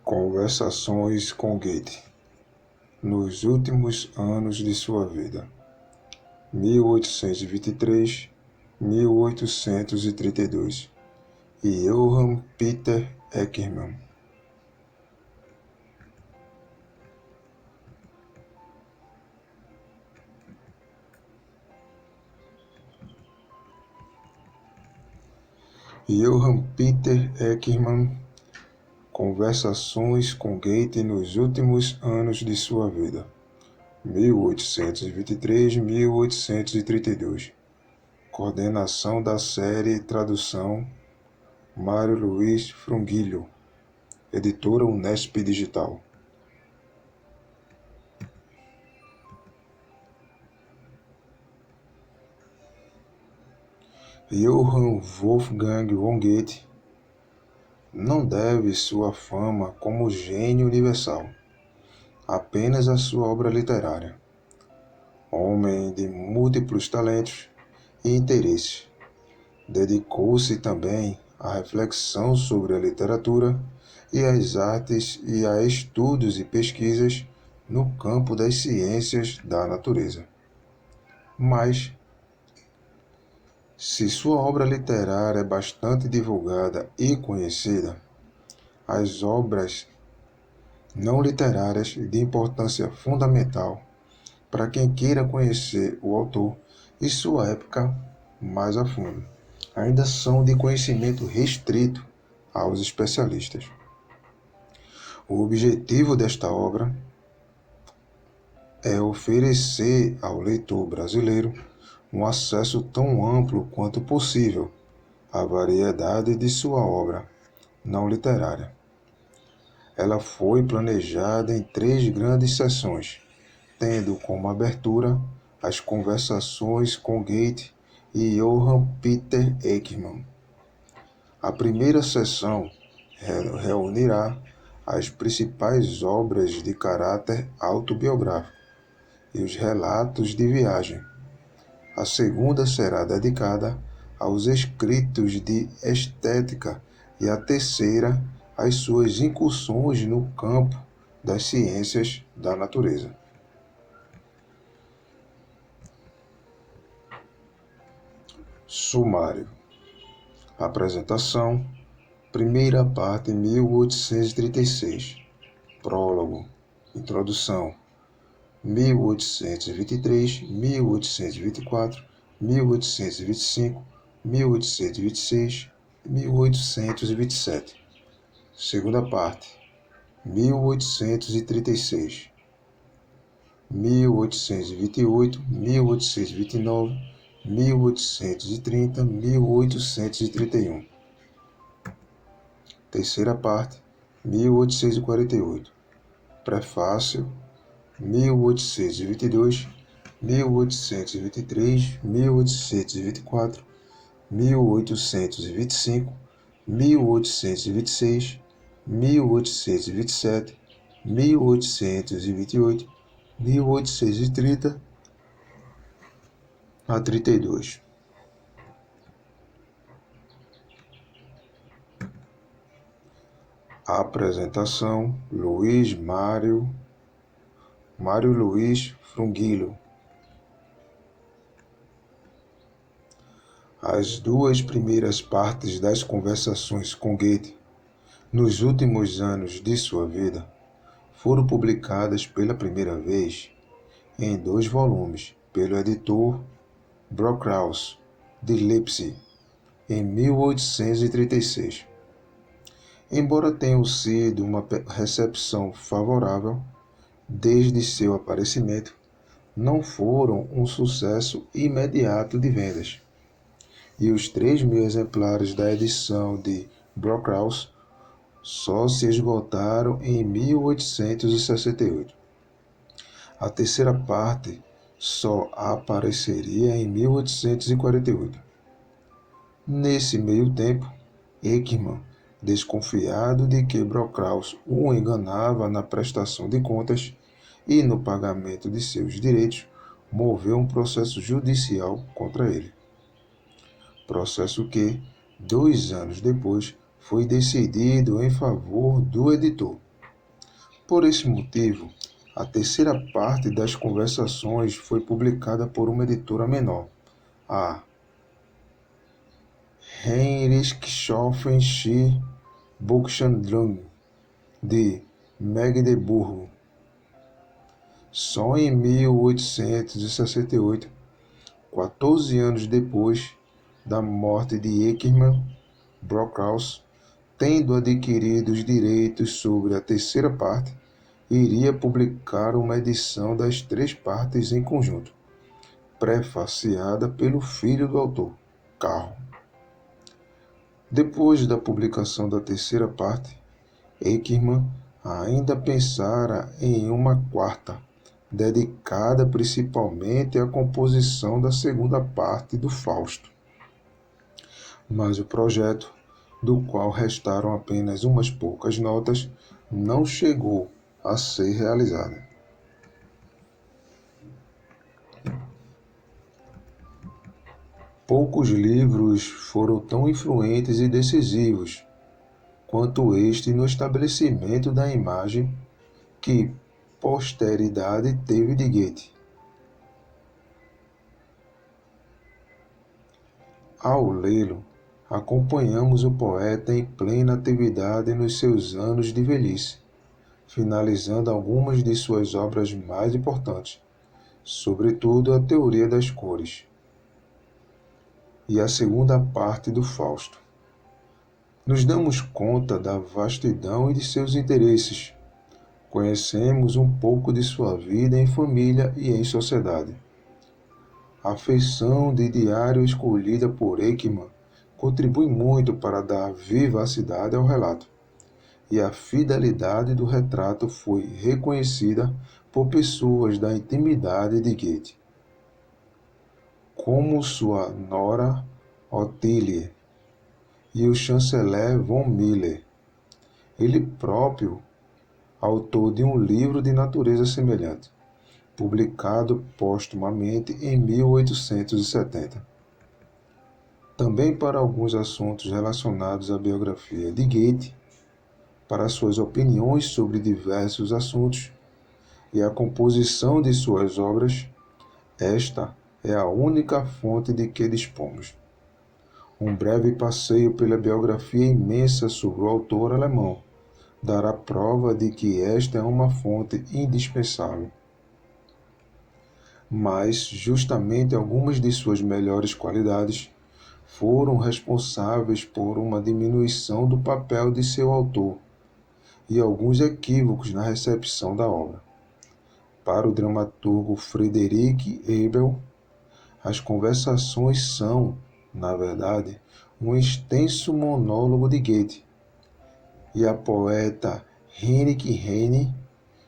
Conversações com Goethe, nos últimos anos de sua vida, 1823-1832, e Johann Peter Eckermann. Johann Peter Eckermann, Conversações com Goethe nos últimos anos de sua vida, 1823-1832. Coordenação da série Tradução, Mário Luiz Frungilho, editora Unesp Digital. Johann Wolfgang von Goethe não deve sua fama como gênio universal apenas à sua obra literária. Homem de múltiplos talentos e interesses, dedicou-se também à reflexão sobre a literatura e as artes e a estudos e pesquisas no campo das ciências da natureza. Mas, se sua obra literária é bastante divulgada e conhecida, as obras não literárias de importância fundamental para quem queira conhecer o autor e sua época mais a fundo, ainda são de conhecimento restrito aos especialistas. O objetivo desta obra é oferecer ao leitor brasileiro um acesso tão amplo quanto possível à variedade de sua obra não literária. Ela foi planejada em 3 grandes sessões, tendo como abertura as conversações com Goethe e Johann Peter Eckermann. A primeira sessão reunirá as principais obras de caráter autobiográfico e os relatos de viagem. A segunda será dedicada aos escritos de estética e a terceira às suas incursões no campo das ciências da natureza. Sumário. Apresentação. Primeira parte, 1836. Prólogo. Introdução. 1823, 1824, 1825, 1826, 1827. Segunda parte, 1836, 1828, 1829, 1830, 1831. Terceira parte, 1848. Prefácio, 1822, 1823, 1824, 1825, 1826, 1827, 1828, 1830 a 32. Apresentação: Mário Luiz Frungilho. As 2 primeiras partes das conversações com Goethe, nos últimos anos de sua vida, foram publicadas pela primeira vez em 2 volumes pelo editor Brockhaus, de Leipzig, em 1836. Embora tenham sido uma recepção favorável, desde seu aparecimento, não foram um sucesso imediato de vendas, e os 3.000 exemplares da edição de Brockhaus só se esgotaram em 1868. A terceira parte só apareceria em 1848. Nesse meio tempo, Eckermann, desconfiado de que Brockhaus o enganava na prestação de contas e no pagamento de seus direitos, moveu um processo judicial contra ele. Processo que, 2 anos depois, foi decidido em favor do editor. Por esse motivo, a terceira parte das conversações foi publicada por uma editora menor, a Heinrichshofen Buchhandlung de Magdeburgo. Só em 1868, 14 anos depois da morte de Ekman Brockhaus, tendo adquirido os direitos sobre a terceira parte, iria publicar uma edição das três partes em conjunto, prefaciada pelo filho do autor, Karl. Depois da publicação da terceira parte, Ekman ainda pensara em uma quarta, dedicada principalmente à composição da segunda parte do Fausto. Mas o projeto, do qual restaram apenas umas poucas notas, não chegou a ser realizado. Poucos livros foram tão influentes e decisivos quanto este no estabelecimento da imagem que posteridade teve de Goethe. Ao lê-lo, acompanhamos o poeta em plena atividade nos seus anos de velhice, finalizando algumas de suas obras mais importantes, sobretudo a Teoria das Cores e a segunda parte do Fausto. Nos damos conta da vastidão e de seus interesses. Conhecemos um pouco de sua vida em família e em sociedade. A feição de diário escolhida por Ekman contribui muito para dar vivacidade ao relato, e a fidelidade do retrato foi reconhecida por pessoas da intimidade de Goethe, como sua nora Ottilie e o chanceler von Miller, ele próprio autor de um livro de natureza semelhante, publicado póstumamente em 1870. Também para alguns assuntos relacionados à biografia de Goethe, para suas opiniões sobre diversos assuntos e a composição de suas obras, esta é a única fonte de que dispomos. Um breve passeio pela biografia imensa sobre o autor alemão dará prova de que esta é uma fonte indispensável. Mas, justamente algumas de suas melhores qualidades foram responsáveis por uma diminuição do papel de seu autor e alguns equívocos na recepção da obra. Para o dramaturgo Friedrich Hebel, as conversações são, na verdade, um extenso monólogo de Goethe, e a poeta Heinrich Heine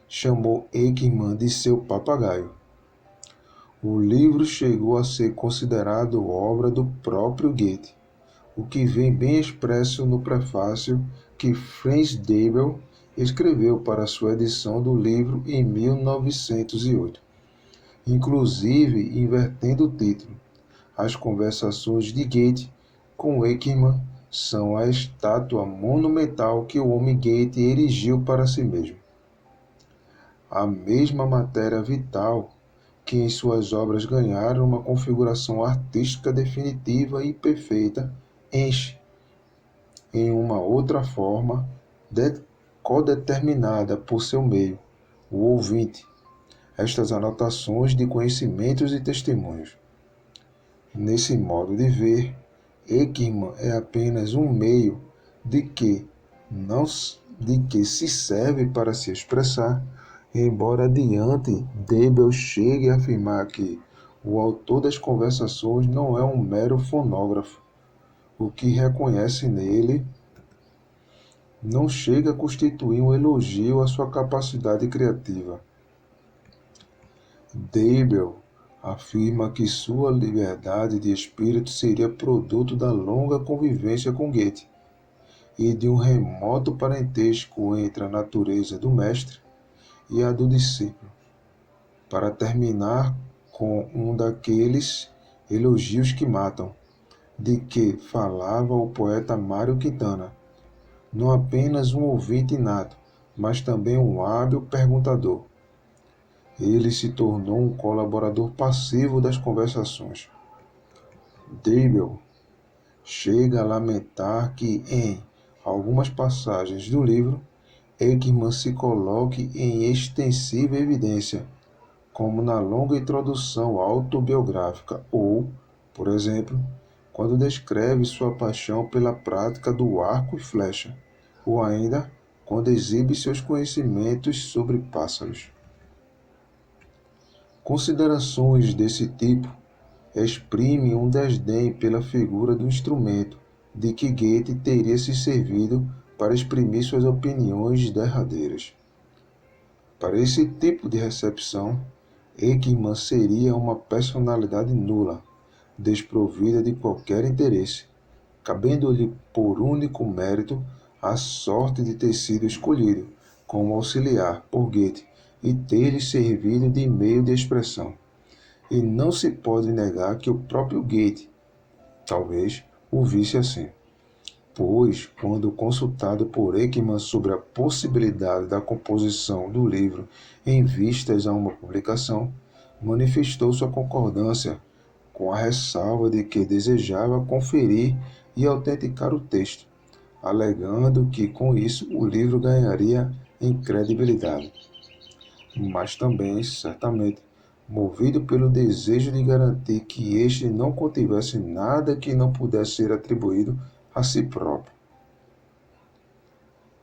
chamou Ekman de seu papagaio. O livro chegou a ser considerado obra do próprio Goethe, o que vem bem expresso no prefácio que Franz Debel escreveu para sua edição do livro em 1908, inclusive invertendo o título. As conversações de Goethe com Ekman são a estátua monumental que o homem Goethe erigiu para si mesmo. A mesma matéria vital que em suas obras ganharam uma configuração artística definitiva e perfeita, enche, em uma outra forma, codeterminada por seu meio, o ouvinte, estas anotações de conhecimentos e testemunhos. Nesse modo de ver, Ekman é apenas um meio de que se serve para se expressar, embora adiante Debel chegue a afirmar que o autor das conversações não é um mero fonógrafo, o que reconhece nele não chega a constituir um elogio à sua capacidade criativa. Debel afirma que sua liberdade de espírito seria produto da longa convivência com Goethe e de um remoto parentesco entre a natureza do mestre e a do discípulo, para terminar com um daqueles elogios que matam, de que falava o poeta Mário Quintana, não apenas um ouvinte inato, mas também um hábil perguntador. Ele se tornou um colaborador passivo das conversações. Dribble chega a lamentar que, em algumas passagens do livro, Ekman se coloque em extensiva evidência, como na longa introdução autobiográfica ou, por exemplo, quando descreve sua paixão pela prática do arco e flecha, ou ainda quando exibe seus conhecimentos sobre pássaros. Considerações desse tipo exprimem um desdém pela figura do instrumento de que Goethe teria se servido para exprimir suas opiniões derradeiras. Para esse tipo de recepção, Ekman seria uma personalidade nula, desprovida de qualquer interesse, cabendo-lhe por único mérito a sorte de ter sido escolhido como auxiliar por Goethe e ter-lhe servido de meio de expressão. E não se pode negar que o próprio Goethe, talvez, o visse assim, pois, quando consultado por Ekman sobre a possibilidade da composição do livro em vistas a uma publicação, manifestou sua concordância, com a ressalva de que desejava conferir e autenticar o texto, alegando que com isso o livro ganharia em credibilidade. Mas também, certamente, movido pelo desejo de garantir que este não contivesse nada que não pudesse ser atribuído a si próprio.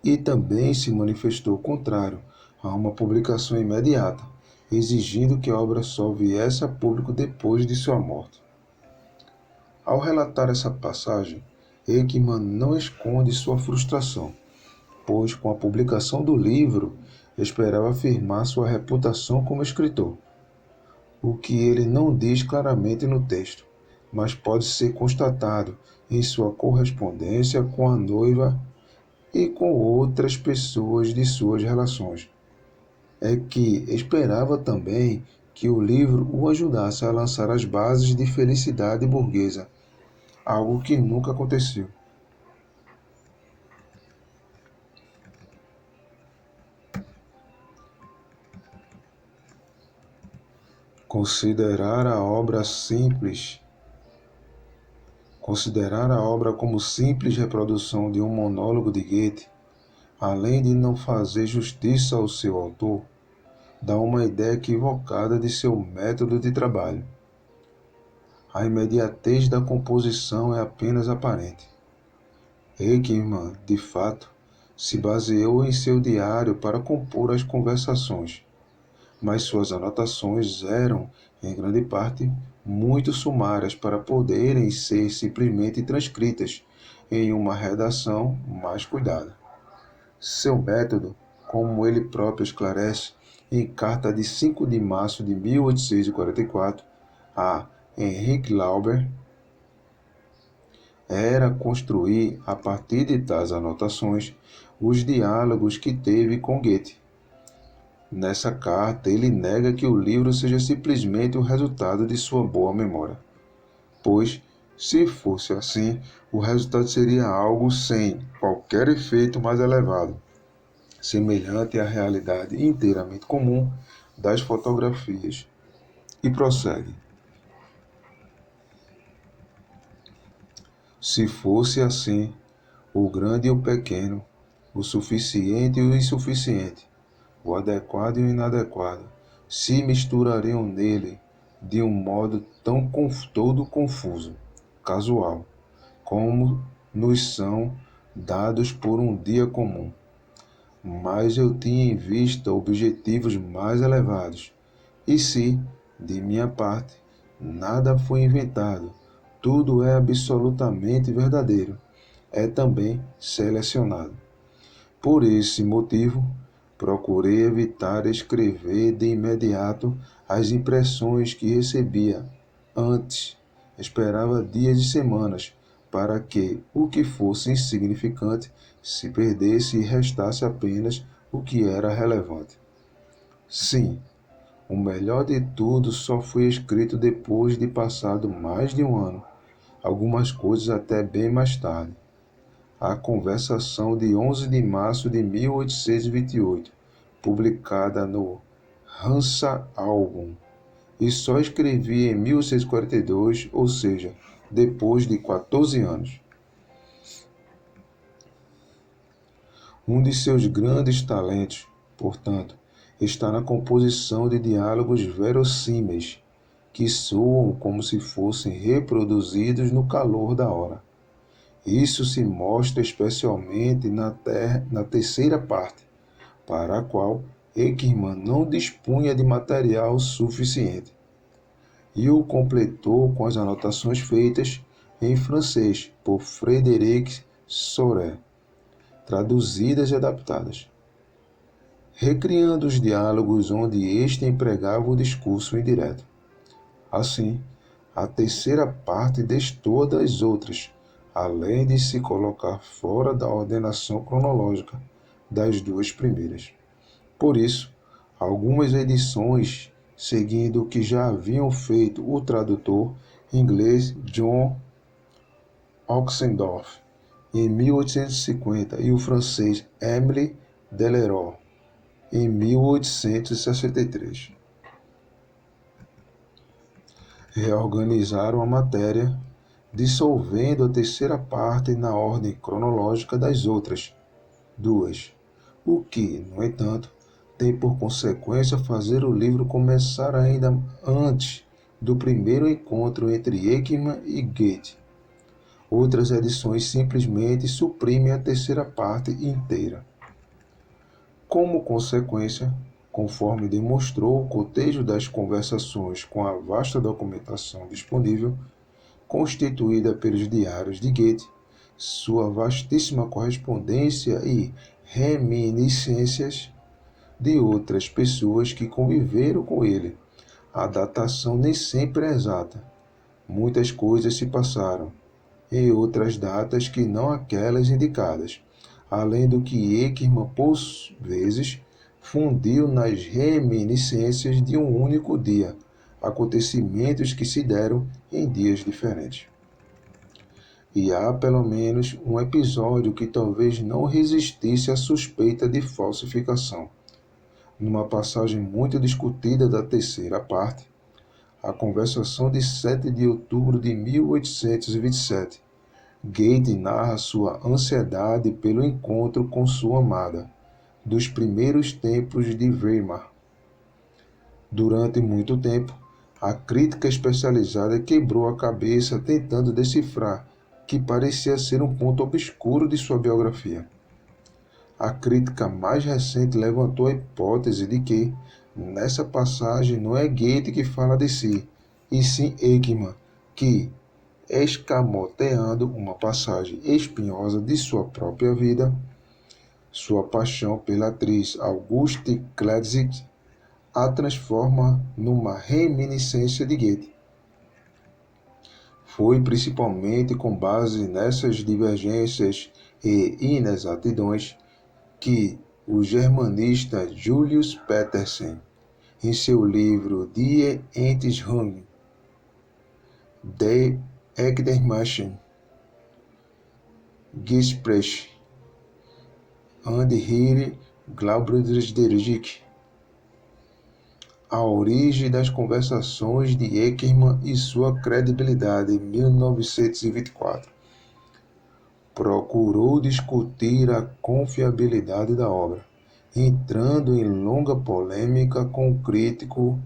E também se manifestou contrário a uma publicação imediata, exigindo que a obra só viesse a público depois de sua morte. Ao relatar essa passagem, Ekman não esconde sua frustração, pois com a publicação do livro esperava afirmar sua reputação como escritor, o que ele não diz claramente no texto, mas pode ser constatado em sua correspondência com a noiva e com outras pessoas de suas relações. É que esperava também que o livro o ajudasse a lançar as bases de felicidade burguesa, algo que nunca aconteceu. Considerar a obra simples Considerar a obra como simples reprodução de um monólogo de Goethe, além de não fazer justiça ao seu autor, dá uma ideia equivocada de seu método de trabalho. A imediatez da composição é apenas aparente. Ekman, de fato, se baseou em seu diário para compor as conversações, mas suas anotações eram, em grande parte, muito sumárias para poderem ser simplesmente transcritas em uma redação mais cuidada. Seu método, como ele próprio esclarece em carta de 5 de março de 1844 a Henrik Lauber, era construir, a partir de tais anotações, os diálogos que teve com Goethe. Nessa carta, ele nega que o livro seja simplesmente o resultado de sua boa memória, pois, se fosse assim, o resultado seria algo sem qualquer efeito mais elevado, semelhante à realidade inteiramente comum das fotografias. E prossegue. Se fosse assim, o grande e o pequeno, o suficiente e o insuficiente, o adequado e o inadequado, se misturariam nele de um modo todo confuso, casual, como nos são dados por um dia comum. Mas eu tinha em vista objetivos mais elevados, e se, de minha parte, nada foi inventado, tudo é absolutamente verdadeiro, é também selecionado. Por esse motivo, procurei evitar escrever de imediato as impressões que recebia. Antes, esperava dias e semanas para que o que fosse insignificante se perdesse e restasse apenas o que era relevante. Sim, o melhor de tudo só foi escrito depois de passado mais de um ano, algumas coisas até bem mais tarde. A Conversação de 11 de março de 1828, publicada no Hansa Album, e só escrevia em 1642, ou seja, depois de 14 anos. Um de seus grandes talentos, portanto, está na composição de diálogos verossímeis, que soam como se fossem reproduzidos no calor da hora. Isso se mostra especialmente na terceira parte, para a qual Ekman não dispunha de material suficiente, e o completou com as anotações feitas em francês por Frédéric Sorel, traduzidas e adaptadas, recriando os diálogos onde este empregava o discurso indireto. Assim, a terceira parte destoa das outras, além de se colocar fora da ordenação cronológica das duas primeiras. Por isso, algumas edições, seguindo o que já haviam feito o tradutor inglês John Oxendorf em 1850 e o francês Émile Deleroy em 1863, reorganizaram a matéria, dissolvendo a terceira parte na ordem cronológica das outras duas, o que, no entanto, tem por consequência fazer o livro começar ainda antes do primeiro encontro entre Ekman e Goethe. Outras edições simplesmente suprimem a terceira parte inteira. Como consequência, conforme demonstrou o cotejo das conversações com a vasta documentação disponível, constituída pelos diários de Goethe, sua vastíssima correspondência e reminiscências de outras pessoas que conviveram com ele, a datação nem sempre é exata. Muitas coisas se passaram, e outras datas que não aquelas indicadas, além do que Ekman, por vezes, fundiu nas reminiscências de um único dia, acontecimentos que se deram em dias diferentes. E há pelo menos um episódio que talvez não resistisse à suspeita de falsificação. Numa passagem muito discutida da terceira parte, a conversação de 7 de outubro de 1827, Goethe narra sua ansiedade pelo encontro com sua amada, dos primeiros tempos de Weimar. Durante muito tempo, a crítica especializada quebrou a cabeça tentando decifrar que parecia ser um ponto obscuro de sua biografia. A crítica mais recente levantou a hipótese de que, nessa passagem, não é Goethe que fala de si, e sim Ekman, que, escamoteando uma passagem espinhosa de sua própria vida, sua paixão pela atriz Auguste Kleczik, a transforma numa reminiscência de Goethe. Foi principalmente com base nessas divergências e inexatidões que o germanista Julius Petersen, em seu livro Die Entscheidung der Ekdermischen Gespräche und ihre Glaubensdreieck, A Origem das Conversações de Ekman e Sua Credibilidade, em 1924, procurou discutir a confiabilidade da obra, entrando em longa polêmica com o crítico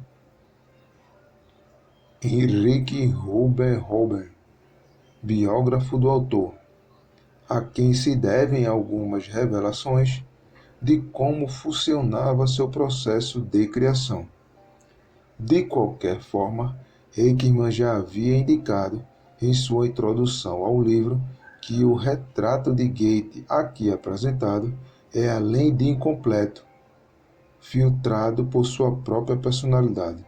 Henrik Huber, biógrafo do autor, a quem se devem algumas revelações de como funcionava seu processo de criação. De qualquer forma, Ekman já havia indicado em sua introdução ao livro que o retrato de Goethe aqui apresentado é, além de incompleto, filtrado por sua própria personalidade.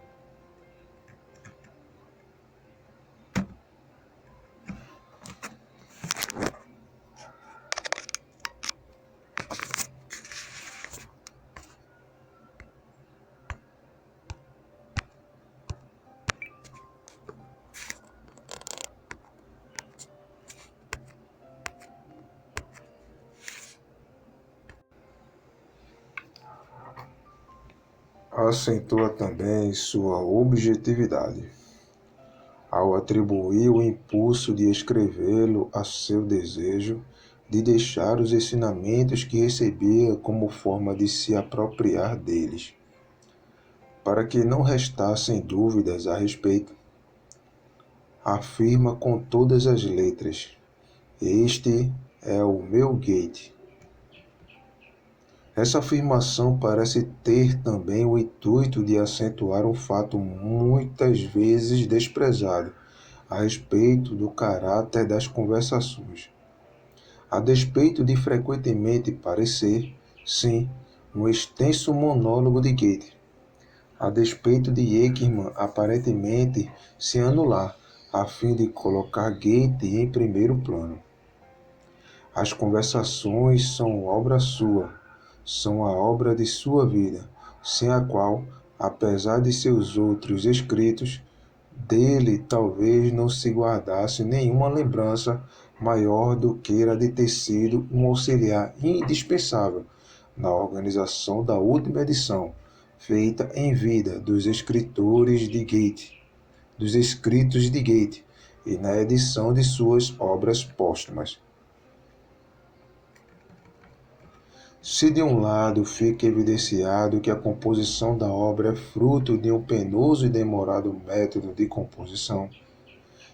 Acentua também sua objetividade, ao atribuir o impulso de escrevê-lo a seu desejo de deixar os ensinamentos que recebia como forma de se apropriar deles, para que não restassem dúvidas a respeito. Afirma com todas as letras: este é o meu gate. Essa afirmação parece ter também o intuito de acentuar um fato muitas vezes desprezado a respeito do caráter das conversações. A despeito de frequentemente parecer, sim, um extenso monólogo de Goethe, a despeito de Eckermann aparentemente se anular, a fim de colocar Goethe em primeiro plano. As conversações são obra sua, são a obra de sua vida, sem a qual, apesar de seus outros escritos, dele talvez não se guardasse nenhuma lembrança maior do que a de ter sido um auxiliar indispensável na organização da última edição, feita em vida dos escritores de Goethe, dos escritos de Goethe, e na edição de suas obras póstumas. Se de um lado fica evidenciado que a composição da obra é fruto de um penoso e demorado método de composição,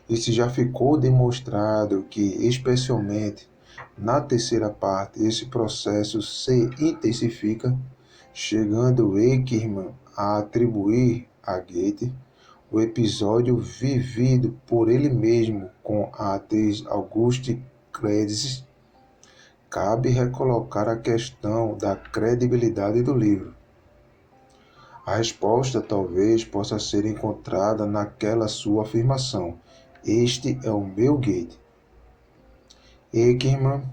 e se já ficou demonstrado que, especialmente na terceira parte, esse processo se intensifica, chegando Eckermann a atribuir a Goethe o episódio vivido por ele mesmo com a atriz Auguste Clézia, cabe recolocar a questão da credibilidade do livro. A resposta talvez possa ser encontrada naquela sua afirmação: este é o meu Goethe. Eckermann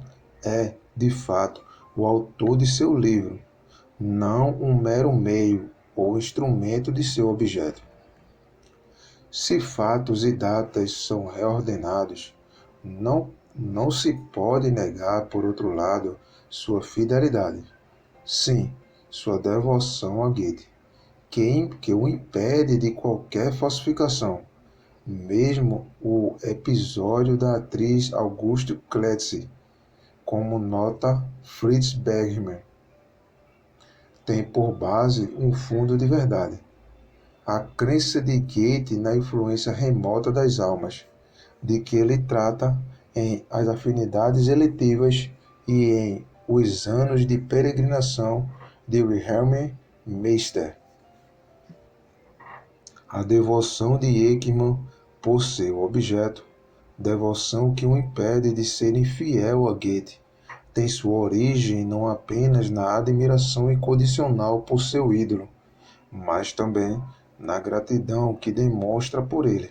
é, de fato, o autor de seu livro, não um mero meio ou instrumento de seu objeto. Se fatos e datas são reordenados, não se pode negar, por outro lado, sua fidelidade. Sim, sua devoção a Goethe, que o impede de qualquer falsificação. Mesmo o episódio da atriz Auguste Clézia, como nota Fritz Bergmann, tem por base um fundo de verdade. A crença de Goethe na influência remota das almas, de que ele trata em As Afinidades Eletivas e em Os Anos de Peregrinação de Wilhelm Meister. A devoção de Eckermann por seu objeto, devoção que o impede de ser infiel a Goethe, tem sua origem não apenas na admiração incondicional por seu ídolo, mas também na gratidão que demonstra por ele.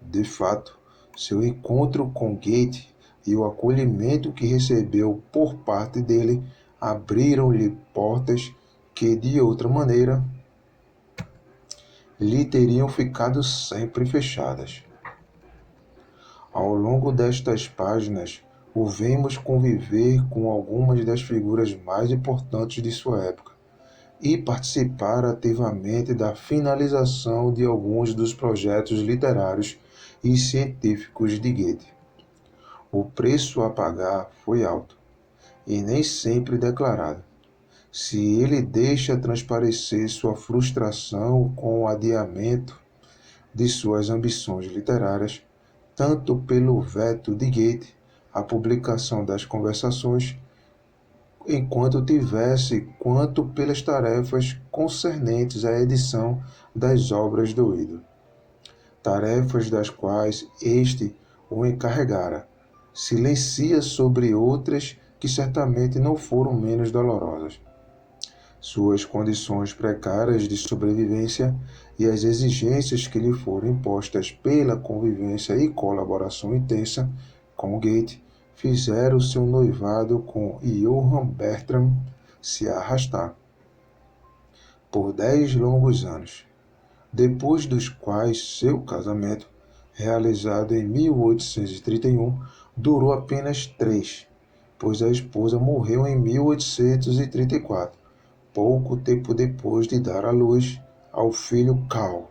De fato, seu encontro com Goethe e o acolhimento que recebeu por parte dele abriram-lhe portas que, de outra maneira, lhe teriam ficado sempre fechadas. Ao longo destas páginas, o vemos conviver com algumas das figuras mais importantes de sua época e participar ativamente da finalização de alguns dos projetos literários e científicos de Goethe. O preço a pagar foi alto e nem sempre declarado. Se ele deixa transparecer sua frustração com o adiamento de suas ambições literárias, tanto pelo veto de Goethe à publicação das conversações, enquanto tivesse, quanto pelas tarefas concernentes à edição das obras do ídolo, tarefas das quais este o encarregara, silencia sobre outras que certamente não foram menos dolorosas. Suas condições precárias de sobrevivência e as exigências que lhe foram impostas pela convivência e colaboração intensa com Goethe fizeram seu noivado com Johann Bertram se arrastar por 10 longos anos, depois dos quais seu casamento, realizado em 1831, durou apenas 3, pois a esposa morreu em 1834. pouco tempo depois de dar à luz ao filho Cal.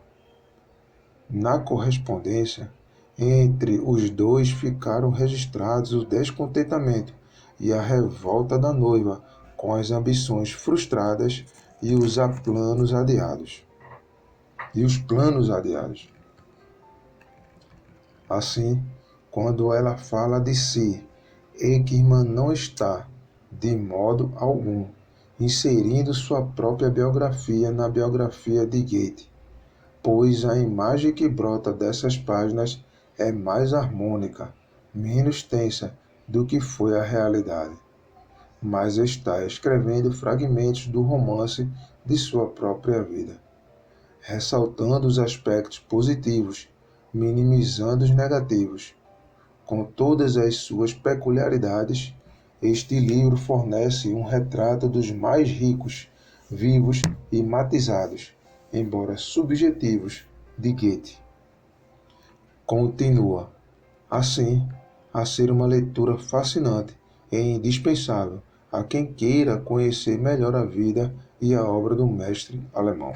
Na correspondência entre os dois ficaram registrados o descontentamento e a revolta da noiva com as ambições frustradas e os planos adiados. Assim, quando ela fala de si, Ekman não está, de modo algum, inserindo sua própria biografia na biografia de Goethe, pois a imagem que brota dessas páginas é mais harmônica, menos tensa do que foi a realidade, mas está escrevendo fragmentos do romance de sua própria vida, ressaltando os aspectos positivos, minimizando os negativos. Com todas as suas peculiaridades, este livro fornece um retrato dos mais ricos, vivos e matizados, embora subjetivos, de Goethe. Continua, assim, a ser uma leitura fascinante e indispensável a quem queira conhecer melhor a vida e a obra do mestre alemão.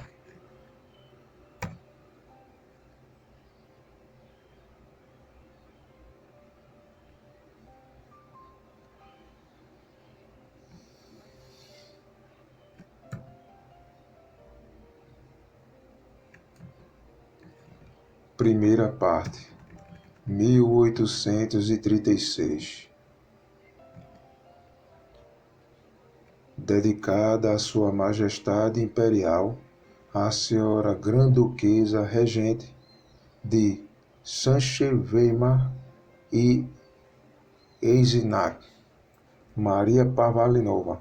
Primeira parte, 1836. Dedicada a Sua Majestade Imperial, a Senhora Grã-Duquesa Regente de Saint-Weimar e Eisenach, Maria Pavlovna,